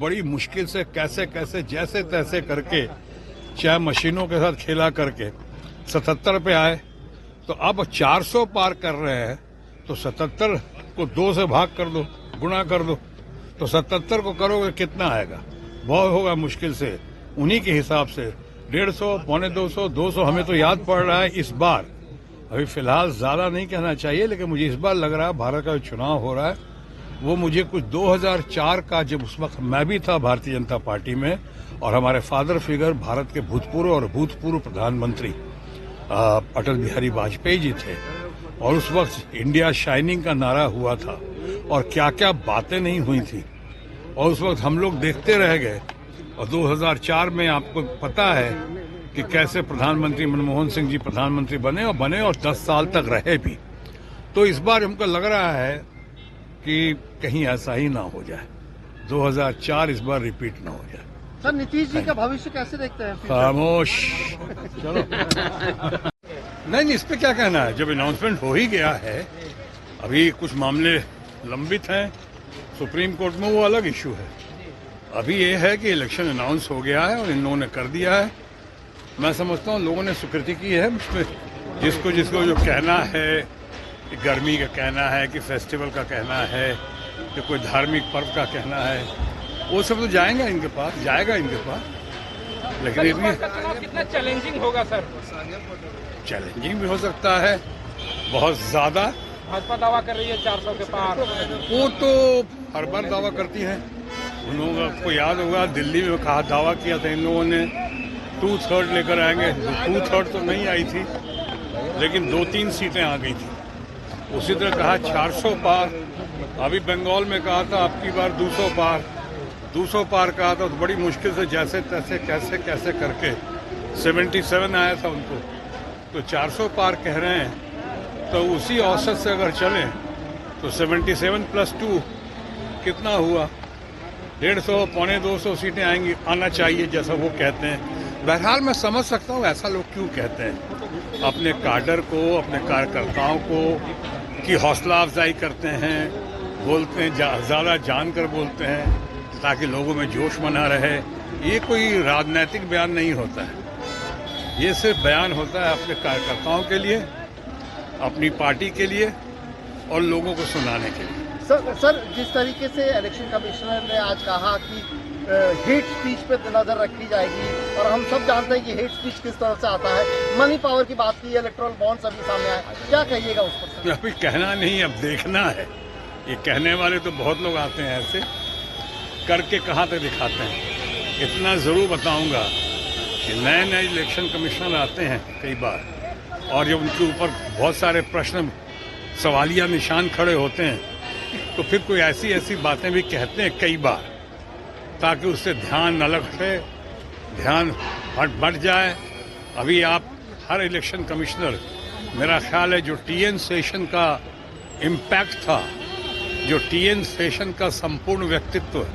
बड़ी मुश्किल से कैसे कैसे जैसे तैसे करके, चाहे मशीनों के साथ खेला करके 77 पे आए। तो अब 400 पार कर रहे हैं, तो 77 को 2 से भाग कर दो, गुणा कर दो, तो 77 को करोगे कितना आएगा? बहुत होगा मुश्किल से। उन्हीं के हिसाब से 150, 250, 200 हमें तो याद पड़ रहा है इस बार। अभी फिलहाल ज्यादा नहीं कहना चाहिए, लेकिन मुझे इस बार लग रहा है भारत का जो चुनाव हो रहा है वो मुझे कुछ 2004 का, जब उस वक्त मैं भी था भारतीय जनता पार्टी में और हमारे फादर फिगर भारत के भूतपूर्व प्रधानमंत्री अटल बिहारी वाजपेयी जी थे, और उस वक्त इंडिया शाइनिंग का नारा हुआ था और क्या क्या बातें नहीं हुई थी, और उस वक्त हम लोग देखते रह गए। और 2004 में आपको पता है कि कैसे प्रधानमंत्री मनमोहन सिंह जी प्रधानमंत्री बने और 10 साल तक रहे भी। तो इस बार हमको लग रहा है कि कहीं ऐसा ही ना हो जाए, 2004 इस बार रिपीट ना हो जाए। सर, नीतीश जी का भविष्य कैसे देखते हैं? खामोश। चलो नहीं, इस पे क्या कहना है, जब अनाउंसमेंट हो ही गया है। अभी कुछ मामले लंबित हैं सुप्रीम कोर्ट में, वो अलग इश्यू है। अभी ये है कि इलेक्शन अनाउंस हो गया है और इन लोगों ने कर दिया है। मैं समझता हूँ लोगों ने स्वीकृति की है उसमें, जिसको जो कहना है कि गर्मी का कहना है, कि फेस्टिवल का कहना है, कि कोई धार्मिक पर्व का कहना है, वो सब तो जाएगा इनके पास। लेकिन ये भी कितना चैलेंजिंग होगा सर? चैलेंजिंग भी हो सकता है, बहुत ज्यादा। भाजपा दावा कर रही है 400 के पार। वो तो हर बार दावा करती है। उन लोगों को याद होगा दिल्ली में कहा, दावा किया था इन लोगों ने 2/3 लेकर आएंगे। 2/3 तो नहीं आई थी, लेकिन 2-3 सीटें आ गई थी। उसी तरह कहा 400 पार। अभी बंगाल में कहा था अब की बार 200 पार कहा था, तो बड़ी मुश्किल से जैसे तैसे कैसे करके 77 आया था उनको, तो 400 पार कह रहे हैं। तो उसी औसत से अगर चलें तो 77 + 2 कितना हुआ? 150, 250 सीटें आना चाहिए, जैसा वो कहते हैं। बहरहाल मैं समझ सकता हूँ ऐसा लोग क्यों कहते हैं। अपने काडर को, अपने कार्यकर्ताओं को की हौसला अफजाई करते हैं, बोलते हैं, ज़्यादा जानकर बोलते हैं ताकि लोगों में जोश बना रहे। ये कोई राजनीतिक बयान नहीं होता है, ये सिर्फ बयान होता है अपने कार्यकर्ताओं के लिए, अपनी पार्टी के लिए और लोगों को सुनाने के लिए। सर, जिस तरीके से इलेक्शन कमिश्नर ने आज कहा कि हेट स्पीच पे नजर रखी जाएगी, और हम सब जानते हैं कि हेट स्पीच किस तरह से आता है। मनी पावर की बात की, इलेक्टोरल बॉन्ड सभी सामने आए, क्या कहिएगा उस पर? अभी कहना नहीं, अब देखना है। ये कहने वाले तो बहुत लोग आते हैं, ऐसे करके कहाँ तक दिखाते हैं। इतना जरूर बताऊंगा कि नए इलेक्शन कमिश्नर आते हैं कई बार, और जब उनके ऊपर बहुत सारे प्रश्न, सवालिया निशान खड़े होते हैं, तो फिर कोई ऐसी बातें भी कहते हैं कई बार, ताकि उससे ध्यान अलग हटे, ध्यान बढ़ जाए। अभी आप हर इलेक्शन कमिश्नर, मेरा ख्याल है जो TN सेशन का इम्पैक्ट था, जो TN सेशन का संपूर्ण व्यक्तित्व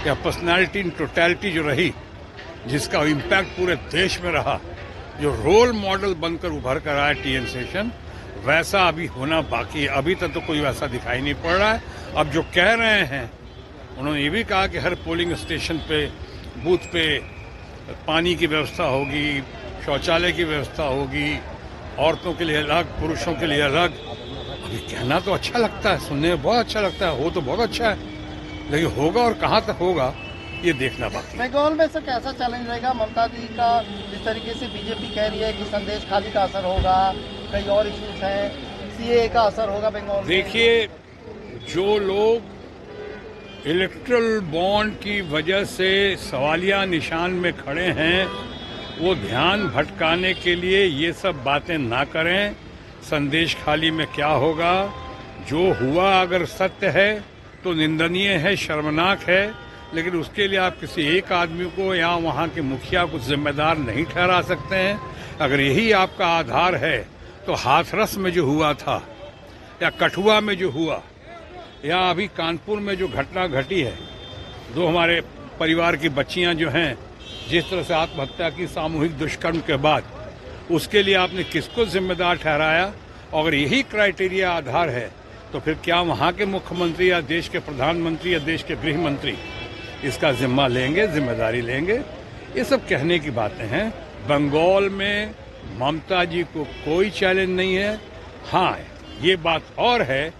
या पर्सनालिटी इन टोटलिटी जो रही, जिसका इम्पैक्ट पूरे देश में रहा, जो रोल मॉडल बनकर उभर कर आया TN सेशन, वैसा अभी होना बाकी है। अभी तक तो कोई वैसा दिखाई नहीं पड़ रहा है। अब जो कह रहे हैं, उन्होंने ये भी कहा कि हर पोलिंग स्टेशन पे, बूथ पे पानी की व्यवस्था होगी, शौचालय की व्यवस्था होगी, औरतों के लिए अलग, पुरुषों के लिए अलग। अभी कहना तो अच्छा लगता है, सुनने में बहुत अच्छा लगता है, हो तो बहुत अच्छा है, लेकिन होगा और कहाँ तक होगा ये देखना बाकी है। बंगाल में सर कैसा चैलेंज रहेगा? ममता जी का जिस तरीके से बीजेपी कह रही है कि संदेश खाली का असर होगा, कई और इश्यूज हैं, CAA का असर होगा बंगाल में। देखिए, जो लोग इलेक्ट्रल बॉन्ड की वजह से सवालिया निशान में खड़े हैं, वो ध्यान भटकाने के लिए ये सब बातें ना करें। संदेश खाली में क्या होगा? जो हुआ अगर सत्य है तो निंदनीय है, शर्मनाक है, लेकिन उसके लिए आप किसी एक आदमी को या वहाँ के मुखिया को जिम्मेदार नहीं ठहरा सकते हैं। अगर यही आपका आधार है तो हाथरस में जो हुआ था, या कठुआ में जो हुआ, या अभी कानपुर में जो घटना घटी है, 2 हमारे परिवार की बच्चियां जो हैं, जिस तरह से आत्महत्या की सामूहिक दुष्कर्म के बाद, उसके लिए आपने किसको जिम्मेदार ठहराया? अगर यही क्राइटेरिया आधार है, तो फिर क्या वहाँ के मुख्यमंत्री या देश के प्रधानमंत्री या देश के गृह मंत्री इसका जिम्मा लेंगे, जिम्मेदारी लेंगे। ये सब कहने की बातें हैं। बंगाल में ममता जी को कोई चैलेंज नहीं है। हाँ, ये बात और है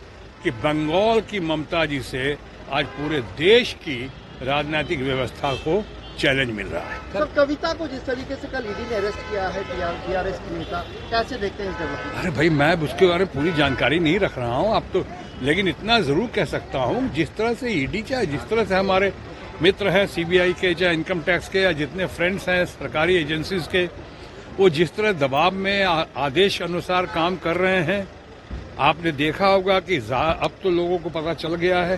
कि बंगाल की ममता जी से आज पूरे देश की राजनीतिक व्यवस्था को चैलेंज मिल रहा है। सर, कविता को जिस तरीके से कल ईडी ने अरेस्ट किया है, टीआरएस की नेता, कैसे देखते हैं इस जगह? अरे भाई, मैं उसके बारे में पूरी जानकारी नहीं रख रहा हूँ अब तो, लेकिन इतना जरूर कह सकता हूँ, जिस तरह से ईडी चाहे जिस तरह से हमारे मित्र हैं सीबीआई के, चाहे इनकम टैक्स के, या जितने फ्रेंड्स हैं सरकारी एजेंसीज के, वो जिस तरह दबाव में आदेश अनुसार काम कर रहे हैं, आपने देखा होगा कि अब तो लोगों को पता चल गया है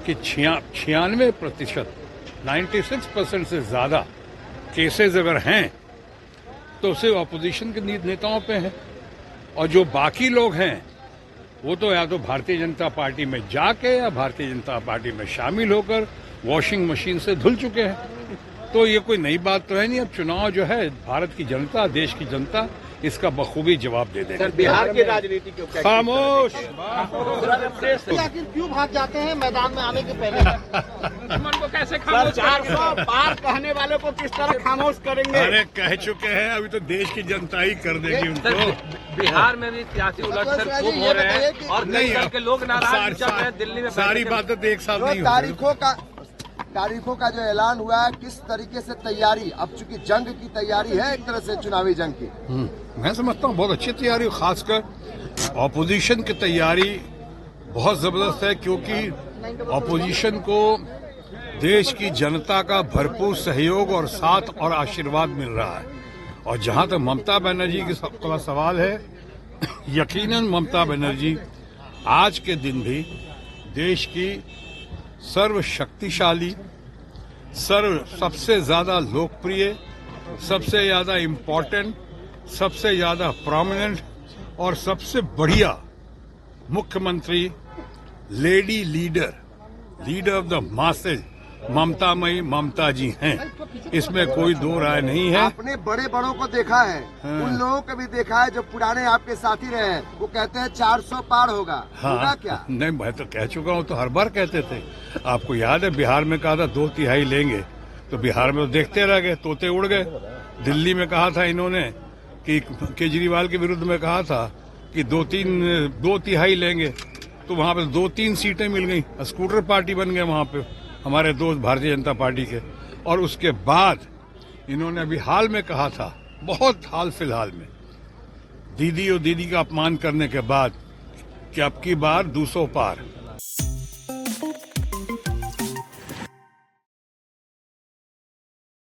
कि 96%, 96% से ज्यादा केसेस अगर हैं तो सिर्फ अपोजिशन के नेताओं पे हैं, और जो बाकी लोग हैं वो तो या तो भारतीय जनता पार्टी में जाके या भारतीय जनता पार्टी में शामिल होकर वॉशिंग मशीन से धुल चुके हैं। तो ये कोई नई बात तो है नहीं। अब चुनाव जो है, भारत की जनता, देश की जनता इसका बखूबी जवाब दे देगी। सर, बिहार की राजनीति क्यों खामोश। आखिर क्यों भाग जाते हैं मैदान में आने के पहले? दुश्मन को कैसे खामोश 400 पार कहने वालों को किस तरह खामोश करेंगे? अरे कह चुके हैं, अभी तो देश की जनता ही कर देगी उनको। बिहार में भी सियासी उलट खूब हो रहे हैं और कई दल के लोग नाराज चल रहे हैं। दिल्ली में सारी बातें तो एक साथ नहीं होती। तारीखों का जो ऐलान हुआ है, किस तरीके से तैयारी, अब चूंकि जंग की तैयारी है एक तरह से चुनावी जंग की, मैं समझता हूँ बहुत अच्छी तैयारी, खासकर ऑपोजिशन की तैयारी बहुत जबरदस्त है, क्योंकि ऑपोजिशन को देश की जनता का भरपूर सहयोग और साथ और आशीर्वाद मिल रहा है। और जहां तक ममता बनर्जी का सवाल है, यकीनन ममता बनर्जी आज के दिन भी देश की सर्वशक्तिशाली, सबसे ज्यादा लोकप्रिय, सबसे ज्यादा इम्पोर्टेंट, सबसे ज्यादा प्रोमिनेंट और सबसे बढ़िया मुख्यमंत्री, lady leader of the masses ममतामयी ममता जी हैं। इसमें कोई दो राय नहीं है। आपने बड़े बड़ों को देखा है, उन लोगों को भी देखा है जो पुराने आपके साथी रहे हैं, वो कहते हैं 400 पार होगा। हाँ, होगा क्या? नहीं, मैं तो कह चुका हूँ, तो हर बार कहते थे। आपको याद है बिहार में कहा था 2/3 लेंगे, तो बिहार में तो देखते रह गए, तोते उड़ गए। दिल्ली में कहा था इन्होंने कि केजरीवाल के विरुद्ध में कहा था कि 2/3 लेंगे, तो वहां पे 2-3 सीटें मिल गई, स्कूटर पार्टी बन गए वहां पे हमारे दोस्त भारतीय जनता पार्टी के। और उसके बाद इन्होंने अभी हाल में कहा था, बहुत हाल फिलहाल में, दीदी और दीदी का अपमान करने के बाद, कि अब की बार 200 पार।